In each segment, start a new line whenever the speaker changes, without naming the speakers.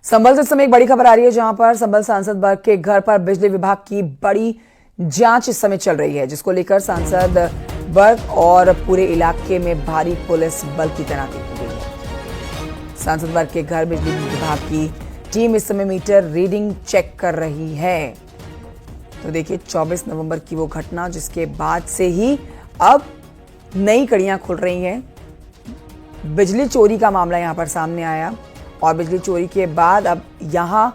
संभल से इस समय एक बड़ी खबर आ रही है, जहां पर संभल सांसद वर्ग के घर पर बिजली विभाग की बड़ी जांच इस समय चल रही है, जिसको लेकर सांसद वर्ग और पूरे इलाके में भारी पुलिस बल की तैनाती की गई है। सांसद वर्ग के घर बिजली विभाग की टीम इस समय मीटर रीडिंग चेक कर रही है। तो देखिए 24 नवंबर की वो घटना, जिसके बाद से ही अब नई कड़ियां खुल रही हैं। बिजली चोरी का मामला यहां पर सामने आया और बिजली चोरी के बाद अब यहां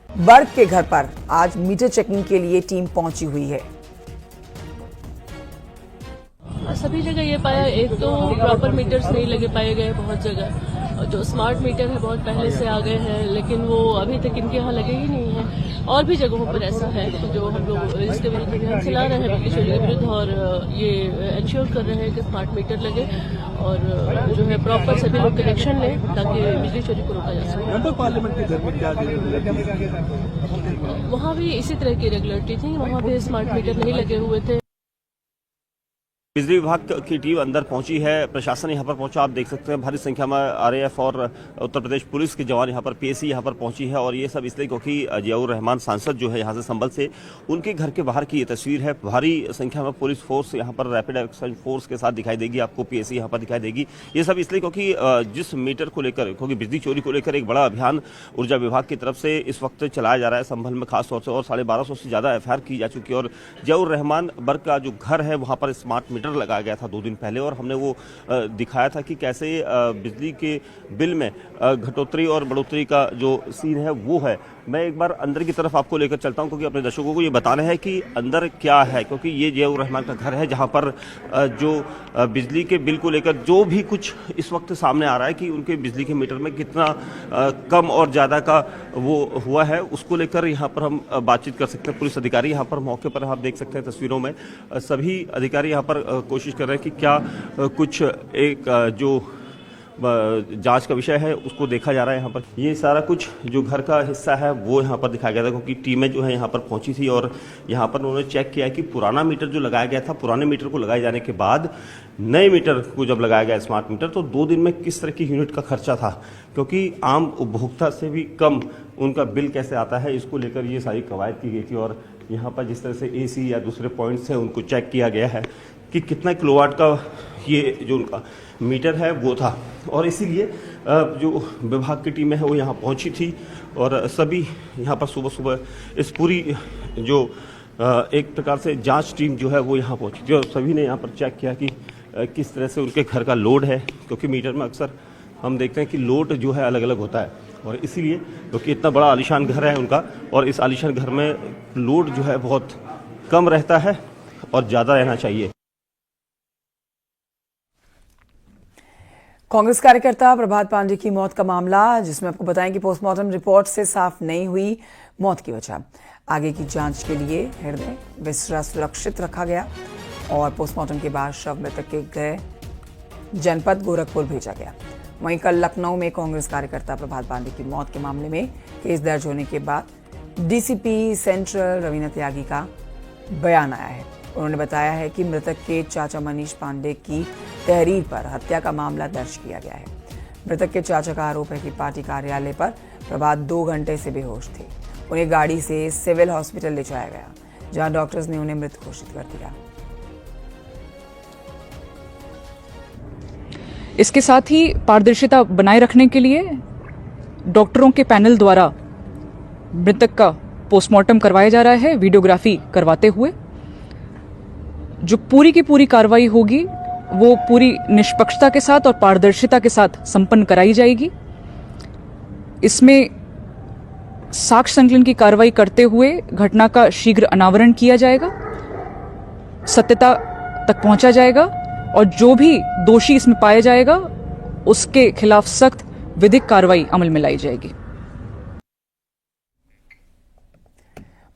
वर्ग के घर पर आज मीटर चेकिंग के लिए टीम पहुंची हुई है।
सभी जगह ये पाया, एक तो प्रॉपर मीटर्स नहीं लगे पाए गए, बहुत जगह जो स्मार्ट मीटर है बहुत पहले से आ गए हैं, लेकिन वो अभी तक इनके यहाँ लगे ही नहीं है। और भी जगहों पर ऐसा है जो हम लोग इसके विरुद्ध अभियान चला रहे हैं बिजली चोरी के विरुद्ध, और ये इंश्योर कर रहे हैं कि स्मार्ट मीटर लगे और जो है प्रॉपर सभी लोग कनेक्शन लें ताकि बिजली चोरी को रोका जा सके।
पार्लियामेंट के घर में क्या
वहाँ भी इसी तरह की रेगुलरिटी थी, वहाँ पे स्मार्ट मीटर नहीं लगे हुए थे।
बिजली विभाग की टीम अंदर पहुंची है, प्रशासन यहां पर पहुंचा, आप देख सकते हैं भारी संख्या में आरएएफ और उत्तर प्रदेश पुलिस के जवान यहां पर, पीएसी यहां पर पहुंची है। और ये सब इसलिए क्योंकि जियाउर रहमान सांसद जो है यहां से संभल से, उनके घर के बाहर की ये तस्वीर है। भारी संख्या में पुलिस फोर्स यहां पर रैपिड एक्शन फोर्स के साथ दिखाई देगी, आपको पीएसी यहां पर दिखाई देगी। ये सब इसलिए क्योंकि जिस मीटर को लेकर, क्योंकि बिजली चोरी को लेकर एक बड़ा अभियान ऊर्जा विभाग की तरफ से इस वक्त चलाया जा रहा है संभल में खासतौर से, और 1250 से ज्यादा एफआईआर की जा चुकी है। और जियाउर रहमान वर्ग का जो घर है वहां पर स्मार्ट मीटर लगाया गया था 2 दिन पहले, और हमने वो दिखाया था कि कैसे बिजली के बिल में घटोतरी और बढ़ोतरी का जो सीन है वो है। मैं एक बार अंदर की तरफ आपको लेकर चलता हूं, क्योंकि अपने दर्शकों को ये बताना है कि अंदर क्या है, क्योंकि ये जियाउर रहमान का घर है जहां पर जो बिजली के बिल को लेकर जो भी कुछ इस वक्त सामने आ रहा है कि उनके बिजली के मीटर में कितना कम और ज़्यादा का वो हुआ है, उसको लेकर यहाँ पर हम बातचीत कर सकते हैं। पुलिस अधिकारी यहाँ पर मौके पर आप देख सकते हैं तस्वीरों में, सभी अधिकारी यहाँ पर कोशिश कर रहे हैं कि क्या कुछ एक जो जांच का विषय है उसको देखा जा रहा है। यहाँ पर ये सारा कुछ जो घर का हिस्सा है वो यहाँ पर दिखाया गया था, क्योंकि टीमें जो है यहाँ पर पहुंची थी और यहाँ पर उन्होंने चेक किया कि पुराना मीटर जो लगाया गया था, पुराने मीटर को लगाए जाने के बाद नए मीटर को जब लगाया गया स्मार्ट मीटर, तो 2 दिन में किस तरह की यूनिट का खर्चा था, क्योंकि आम उपभोक्ता से भी कम उनका बिल कैसे आता है, इसको लेकर ये सारी कवायद की गई थी। और यहाँ पर जिस तरह से एसी या दूसरे पॉइंट्स हैं उनको चेक किया गया है कि कितना किलोवाट का ये जो उनका मीटर है वो था। और इसीलिए जो विभाग की टीमें हैं वो यहाँ पहुँची थी और सभी यहाँ पर सुबह सुबह इस पूरी जो एक प्रकार से जांच टीम जो है वो यहाँ पहुँची थी, और सभी ने यहाँ पर चेक किया कि किस तरह से उनके घर का लोड है, क्योंकि मीटर में अक्सर हम देखते हैं कि लोड जो है अलग अलग होता है, और इसीलिए क्योंकि इतना बड़ा आलीशान घर है उनका, और इस आलीशान घर में लोड जो है बहुत कम रहता है और ज़्यादा रहना चाहिए।
कांग्रेस कार्यकर्ता प्रभात पांडे की मौत का मामला, जिसमें आपको बताएं कि पोस्टमार्टम रिपोर्ट से साफ नहीं हुई मौत की वजह। आगे की जांच के लिए हृदय विसरा सुरक्षित रखा गया और पोस्टमार्टम के बाद शव मृतक के गृह जनपद गोरखपुर भेजा गया। वहीं कल लखनऊ में कांग्रेस कार्यकर्ता प्रभात पांडे की मौत के मामले में केस दर्ज होने के बाद डीसीपी सेंट्रल रवीना त्यागी का बयान आया है। उन्होंने बताया है कि मृतक के चाचा मनीष पांडे की तहरीर पर हत्या का मामला दर्ज किया गया है। मृतक के चाचा का आरोप है कि पार्टी कार्यालय पर प्रभात 2 घंटे से बेहोश थे। उन्हें गाड़ी से सिविल हॉस्पिटल ले जाया गया, जहां डॉक्टर्स ने उन्हें मृत घोषित कर दिया।
इसके साथ ही पारदर्शिता बनाए रखने के लिए डॉक्टरों के पैनल द्वारा मृतक का पोस्टमार्टम करवाया जा रहा है, वीडियोग्राफी करवाते हुए। जो पूरी की पूरी कार्रवाई होगी वो पूरी निष्पक्षता के साथ और पारदर्शिता के साथ संपन्न कराई जाएगी। इसमें साक्ष्य संकलन की कार्रवाई करते हुए घटना का शीघ्र अनावरण किया जाएगा, सत्यता तक पहुंचा जाएगा, और जो भी दोषी इसमें पाया जाएगा उसके खिलाफ सख्त विधिक कार्रवाई अमल में लाई जाएगी।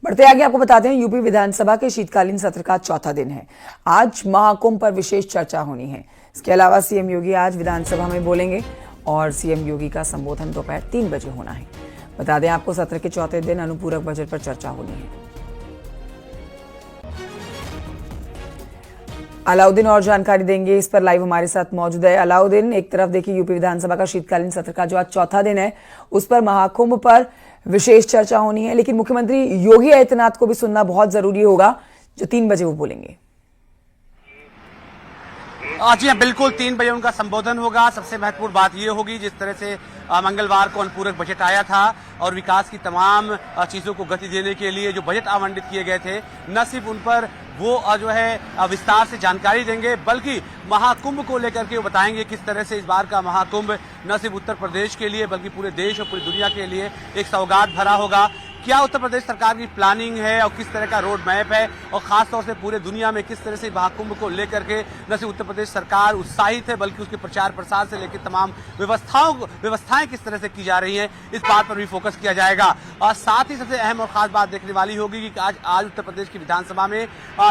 बढ़ते आगे आपको बताते हैं, यूपी विधानसभा के शीतकालीन सत्र का 4था दिन है। आज महाकुंभ पर विशेष चर्चा होनी है। इसके अलावा सीएम योगी आज विधानसभा में बोलेंगे और सीएम योगी का संबोधन दोपहर 3 बजे होना है। बता दें आपको, सत्र के 4थे दिन अनुपूरक बजट पर चर्चा होनी है। अलाउद्दीन और जानकारी देंगे इस पर। लाइव हमारे साथ मौजूद है अलाउद्दीन। एक तरफ देखिए यूपी विधानसभा का शीतकालीन सत्र का जो आज चौथा दिन है उस पर महाकुंभ पर विशेष चर्चा होनी है, लेकिन मुख्यमंत्री योगी आदित्यनाथ को भी सुनना बहुत जरूरी होगा, जो 3 बजे वो बोलेंगे।
जी हाँ, बिल्कुल 3 बजे उनका संबोधन होगा। सबसे महत्वपूर्ण बात ये होगी, जिस तरह से मंगलवार को अनुपूरक बजट आया था और विकास की तमाम चीजों को गति देने के लिए जो बजट आवंटित किए गए थे, न सिर्फ उन पर वो जो है विस्तार से जानकारी देंगे, बल्कि महाकुंभ को लेकर के वो बताएंगे किस तरह से इस बार का महाकुंभ न सिर्फ उत्तर प्रदेश के लिए बल्कि पूरे देश और पूरी दुनिया के लिए एक सौगात भरा होगा। क्या उत्तर प्रदेश सरकार की प्लानिंग है और किस तरह का रोड मैप है, और खासतौर से पूरे दुनिया में किस तरह से महाकुंभ को लेकर के न सिर्फ उत्तर प्रदेश सरकार उत्साहित है बल्कि उसके प्रचार प्रसार से लेकर तमाम व्यवस्थाएं किस तरह से की जा रही हैं, इस बात पर भी फोकस किया जाएगा। और साथ ही सबसे अहम और खास बात देखने वाली होगी कि आज उत्तर प्रदेश की विधानसभा में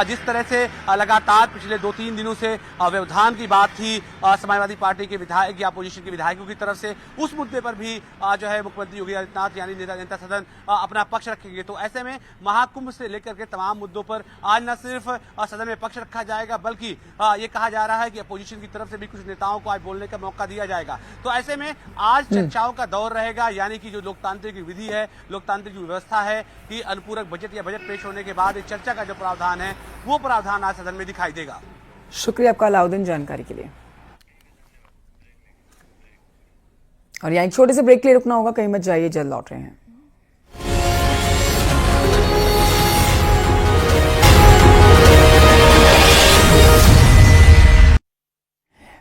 जिस तरह से लगातार पिछले 2-3 दिनों से व्यवधान की बात थी समाजवादी पार्टी के विधायक या अपोजिशन के विधायकों की तरफ से, उस मुद्दे पर भी जो है मुख्यमंत्री योगी आदित्यनाथ यानी नेता जनता सदन अपना पक्ष रखेंगे। तो ऐसे में महाकुंभ से लेकर के तमाम मुद्दों पर आज न सिर्फ सदन में पक्ष रखा जाएगा बल्कि ये कहा जा रहा है कि अपोजिशन की तरफ से भी कुछ नेताओं को आज बोलने का मौका दिया जाएगा। तो ऐसे में आज चर्चाओं का दौर रहेगा, यानी कि जो लोकतांत्रिक विधि है, लोकतांत्रिक व्यवस्था है कि अनुपूरक बजट या बजट पेश होने के बाद चर्चा का जो प्रावधान है वो प्रावधान आज सदन में दिखाई देगा।
शुक्रिया आपका अलाउद्दीन जानकारी के लिए। और यहाँ एक छोटे से ब्रेक के लिए रुकना होगा, कहीं मत जाइए, जल्द लौट रहे हैं।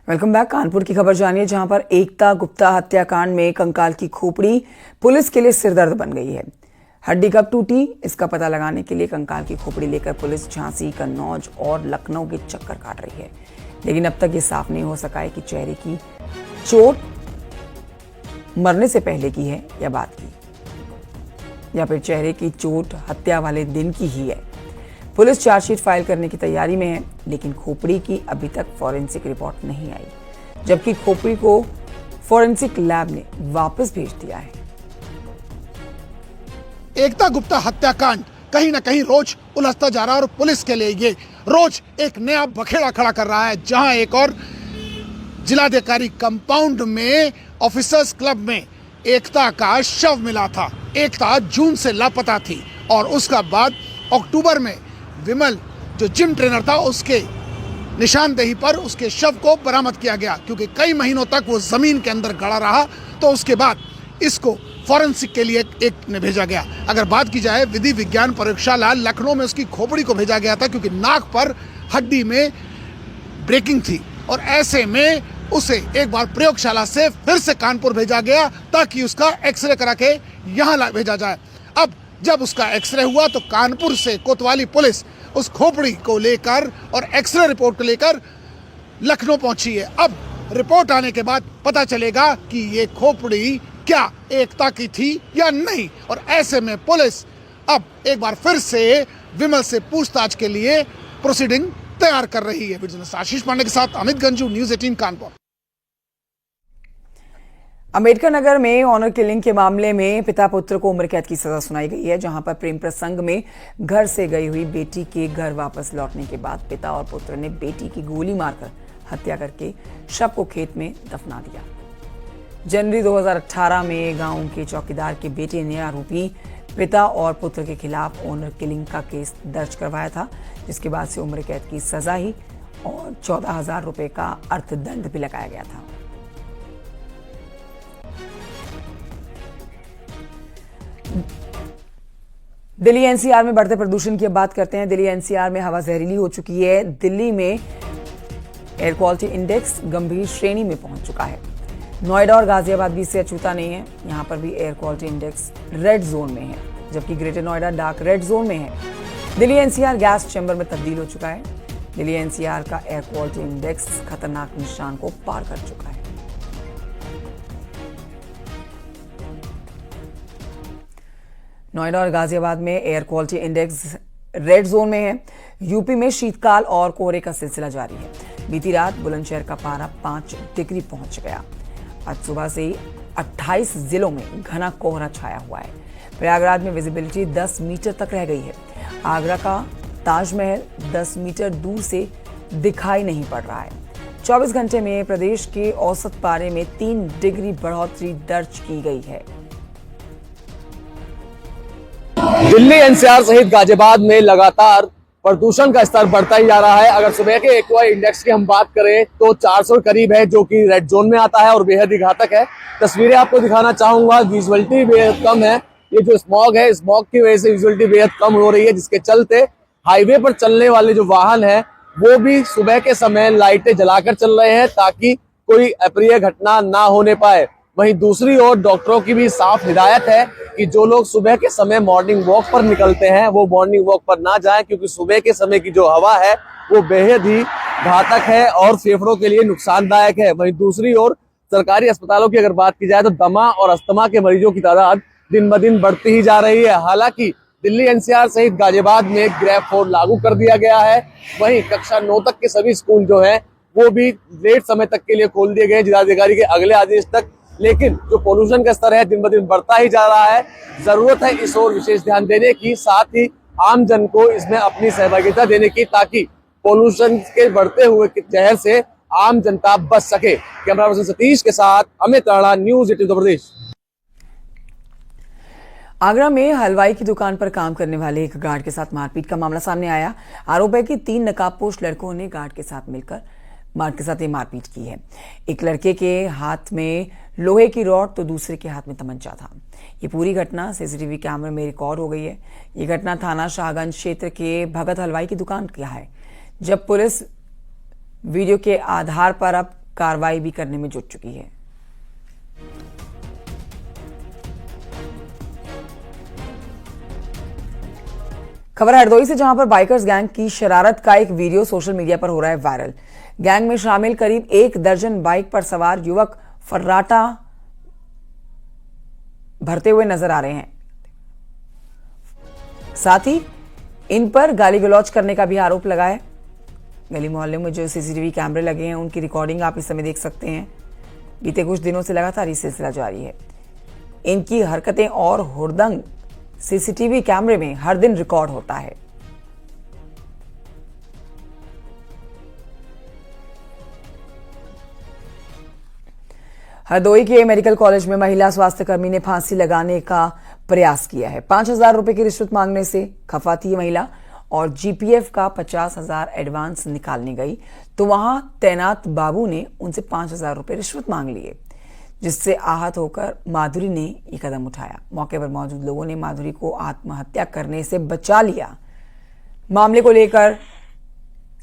Welcome back. कानपुर की खबर जानिए, जहां पर एकता गुप्ता हत्याकांड में कंकाल की खोपड़ी पुलिस के लिए सिरदर्द बन गई है। हड्डी कब टूटी, इसका पता लगाने के लिए कंकाल की खोपड़ी लेकर पुलिस झांसी, कन्नौज और लखनऊ के चक्कर काट रही है, लेकिन अब तक ये साफ नहीं हो सका है कि चेहरे की चोट मरने से पहले की है या बाद की, या फिर चेहरे की चोट हत्या वाले दिन की ही है। पुलिस चार्जशीट फाइल करने की तैयारी में है, लेकिन खोपड़ी की अभी तक फॉरेंसिक रिपोर्ट नहीं आई, जबकि खोपड़ी को फॉरेंसिक लैब ने वापस भेज दिया है।
एकता गुप्ता हत्याकांड कहीं ना कहीं रोज उलझता जा रहा है और पुलिस के लिए ये रोज एक नया बखेड़ा खड़ा कर रहा है, जहां एक और जिलाधिकारी कंपाउंड में ऑफिसर्स क्लब में एकता का शव मिला था। एकता जून से लापता थी और उसका बाद अक्टूबर में विमल जो जिम ट्रेनर था उसके निशानदेही पर उसके शव को बरामद किया गया, क्योंकि कई महीनों तक वो जमीन के अंदर गड़ा रहा। तो उसके बाद इसको फॉरेंसिक के लिए एक ने भेजा गया। अगर बात की जाए विधि विज्ञान प्रयोगशाला लखनऊ में उसकी खोपड़ी को भेजा गया था, क्योंकि नाक पर हड्डी में ब्रेकिंग थी और ऐसे में उसे एक बार प्रयोगशाला से फिर से कानपुर भेजा गया ताकि उसका एक्सरे करा के यहाँ भेजा जाए। अब जब उसका एक्सरे हुआ तो कानपुर से कोतवाली पुलिस उस खोपड़ी को लेकर और एक्सरे रिपोर्ट को लेकर लखनऊ पहुंची है। अब रिपोर्ट आने के बाद पता चलेगा कि ये खोपड़ी क्या एकता की थी या नहीं, और ऐसे में पुलिस अब एक बार फिर से विमल से पूछताछ के लिए प्रोसीडिंग तैयार कर रही है। बिजनेस आशीष पांडे के साथ अमित गंजू, न्यूज़ 18 कानपुर।
अंबेडकर नगर में ऑनर किलिंग के मामले में पिता पुत्र को उम्र कैद की सजा सुनाई गई है, जहां पर प्रेम प्रसंग में घर से गई हुई बेटी के घर वापस लौटने के बाद पिता और पुत्र ने बेटी की गोली मारकर हत्या करके शव को खेत में दफना दिया। जनवरी 2018 में गांव के चौकीदार के बेटे ने आरोपी पिता और पुत्र के खिलाफ ऑनर किलिंग का केस दर्ज करवाया था, जिसके बाद से उम्र कैद की सजा ही और 14,000 रुपए का अर्थदंड भी लगाया गया था। दिल्ली एनसीआर में बढ़ते प्रदूषण की अब बात करते हैं। दिल्ली एनसीआर में हवा जहरीली हो चुकी है। दिल्ली में एयर क्वालिटी इंडेक्स गंभीर श्रेणी में पहुंच चुका है। नोएडा और गाजियाबाद भी इससे अछूता नहीं है, यहां पर भी air quality index red zone में है, जबकि greater Noida dark red zone में है। दिल्ली एनसीआर गैस चैम्बर में तब्दील हो चुका है। दिल्ली एनसीआर का एयर क्वालिटी इंडेक्स खतरनाक निशान को पार कर चुका है। नोएडा और गाजियाबाद में air quality index red zone में है। यूपी में शीतकाल और कोहरे का सिलसिला जारी है। बीती रात बुलंदशहर का पारा 5 डिग्री पहुंच गया। आज सुबह से ही 28 जिलों में घना कोहरा छाया हुआ है। प्रयागराज में विजिबिलिटी 10 मीटर तक रह गई है। आगरा का ताजमहल 10 मीटर दूर से दिखाई नहीं पड़ रहा है। 24 घंटे में प्रदेश के औसत पारे में 3 डिग्री बढ़ोतरी दर्ज की गई है।
दिल्ली एनसीआर सहित गाजियाबाद में लगातार प्रदूषण का स्तर बढ़ता ही जा रहा है। अगर सुबह के एक्वा इंडेक्स की हम बात करें तो 400 करीब है, जो कि रेड जोन में आता है और बेहद ही घातक है। तस्वीरें आपको दिखाना चाहूंगा, विजुअलिटी बेहद कम है। ये जो स्मॉग है, स्मॉग की वजह से विजुअलिटी बेहद कम हो रही है, जिसके चलते हाईवे पर चलने वाले जो वाहन है वो भी सुबह के समय लाइटें जलाकर चल रहे हैं ताकि कोई अप्रिय घटना ना होने पाए। वहीं दूसरी ओर डॉक्टरों की भी साफ हिदायत है कि जो लोग सुबह के समय मॉर्निंग वॉक पर निकलते हैं वो मॉर्निंग वॉक पर ना जाएं, क्योंकि सुबह के समय की जो हवा है वो बेहद ही घातक है और फेफड़ों के लिए नुकसानदायक है। वहीं दूसरी ओर सरकारी अस्पतालों की अगर बात की जाए तो दमा और अस्थमा के मरीजों की तादाद दिन ब दिन बढ़ती ही जा रही है। हालांकि दिल्ली एनसीआर सहित गाजियाबाद में ग्रेड 4 लागू कर दिया गया है। वहीं कक्षा 9 तक के सभी स्कूल जो हैं वो भी लेट समय तक के लिए खोल दिए गए जिलाधिकारी के अगले आदेश तक। लेकिन जो पोल्यूशन का स्तर है दिन ब दिन बढ़ता ही जा रहा है। जरूरत है इस ओर विशेष ध्यान देने की, साथ ही आम जन को इसमें अपनी सहभागिता देने की, ताकि पोल्यूशन के बढ़ते हुए जहर से आम जनता बच सके। कैमरा पर्सन सतीश के साथ अमित राणा, न्यूज 18 उत्तर प्रदेश।
आगरा में हलवाई की दुकान पर काम करने वाले एक गार्ड के साथ मारपीट का मामला सामने आया। आरोप है कि 3 नकाबपोश लड़कों ने गार्ड के साथ मिलकर ये मारपीट की है। एक लड़के के हाथ में लोहे की रॉड तो दूसरे के हाथ में तमंचा था। ये पूरी घटना सीसीटीवी कैमरे में रिकॉर्ड हो गई है। ये घटना थाना शाहगंज क्षेत्र के भगत हलवाई की दुकान का है, जब पुलिस वीडियो के आधार पर अब कार्रवाई भी करने में जुट चुकी है। खबर हरदोई से, जहां पर बाइकर्स गैंग की शरारत का एक वीडियो सोशल मीडिया पर हो रहा है वायरल। गैंग में शामिल करीब 1 दर्जन बाइक पर सवार युवक फर्राटा भरते हुए नजर आ रहे हैं। साथ ही इन पर गाली गलौज करने का भी आरोप लगा है। गली मोहल्ले में जो सीसीटीवी कैमरे लगे हैं उनकी रिकॉर्डिंग आप इस समय देख सकते हैं। बीते कुछ दिनों से लगातार ये सिलसिला जारी है। इनकी हरकतें और हुड़दंग सीसीटीवी कैमरे में हर दिन रिकॉर्ड होता है। हरदोई के मेडिकल कॉलेज में महिला स्वास्थ्यकर्मी ने फांसी लगाने का प्रयास किया है। 5,000 रुपए की रिश्वत मांगने से खफा थी महिला और जीपीएफ का 50,000 एडवांस निकालने गई तो वहां तैनात बाबू ने उनसे 5,000 रुपए रिश्वत मांग लिए, जिससे आहत होकर माधुरी ने यह कदम उठाया। मौके पर मौजूद लोगों ने माधुरी को आत्महत्या करने से बचा लिया। मामले को लेकर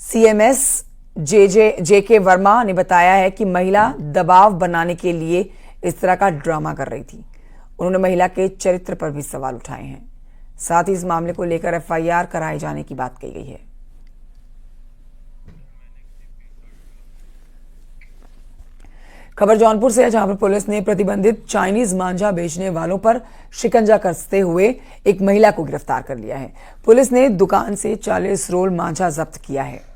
सीएमएस जेके वर्मा ने बताया है कि महिला दबाव बनाने के लिए इस तरह का ड्रामा कर रही थी। उन्होंने महिला के चरित्र पर भी सवाल उठाए हैं। साथ ही इस मामले को लेकर एफआईआर कराए जाने की बात कही गई है। खबर जौनपुर से है, जहां पर पुलिस ने प्रतिबंधित चाइनीज मांझा बेचने वालों पर शिकंजा कसते हुए एक महिला को गिरफ्तार कर लिया है। पुलिस ने दुकान से 40 रोल मांझा जब्त किया है।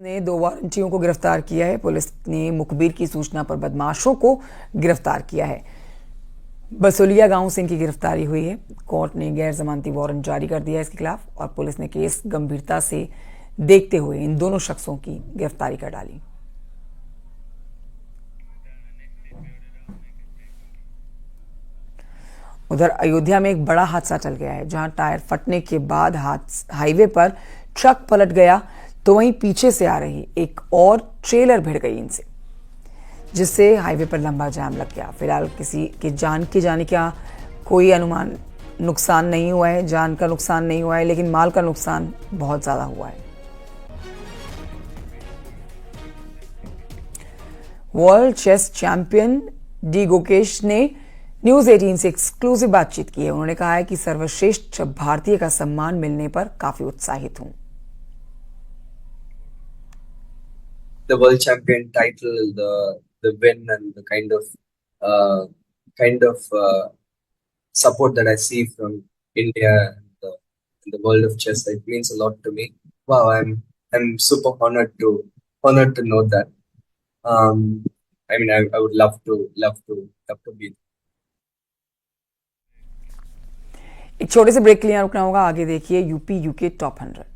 ने 2 वारंटियों को गिरफ्तार किया है। पुलिस ने मुखबिर की सूचना पर बदमाशों को गिरफ्तार किया है। बसोलिया गांव से इनकी गिरफ्तारी हुई है। कोर्ट ने गैर जमानती वारंट जारी कर दिया है इसके खिलाफ और पुलिस ने केस गंभीरता से देखते हुए इन दोनों शख्सों की गिरफ्तारी कर डाली। उधर अयोध्या में एक बड़ा हादसा टल गया है, जहां टायर फटने के बाद हाईवे पर ट्रक पलट गया तो वहीं पीछे से आ रही एक और ट्रेलर भिड़ गई इनसे, जिससे हाईवे पर लंबा जाम लग गया। फिलहाल किसी के जान के जाने का कोई अनुमान नुकसान नहीं हुआ है, जान का नुकसान नहीं हुआ है, लेकिन माल का नुकसान बहुत ज्यादा हुआ है। World chess champion D Gukesh ने न्यूज 18 से एक्सक्लूसिव बातचीत की है। उन्होंने कहा है कि सर्वश्रेष्ठ भारतीय का सम्मान मिलने पर काफी उत्साहित हूं।
The world champion title, the win, and the kind of support that I see from India and the world of chess, it means a lot to me. Wow, I'm I'm super honored to know that. I mean, I would love to be.
एक छोटे से break के लिए यहाँ रुकना होगा। आगे देखिए यूपी यूके टॉप 100।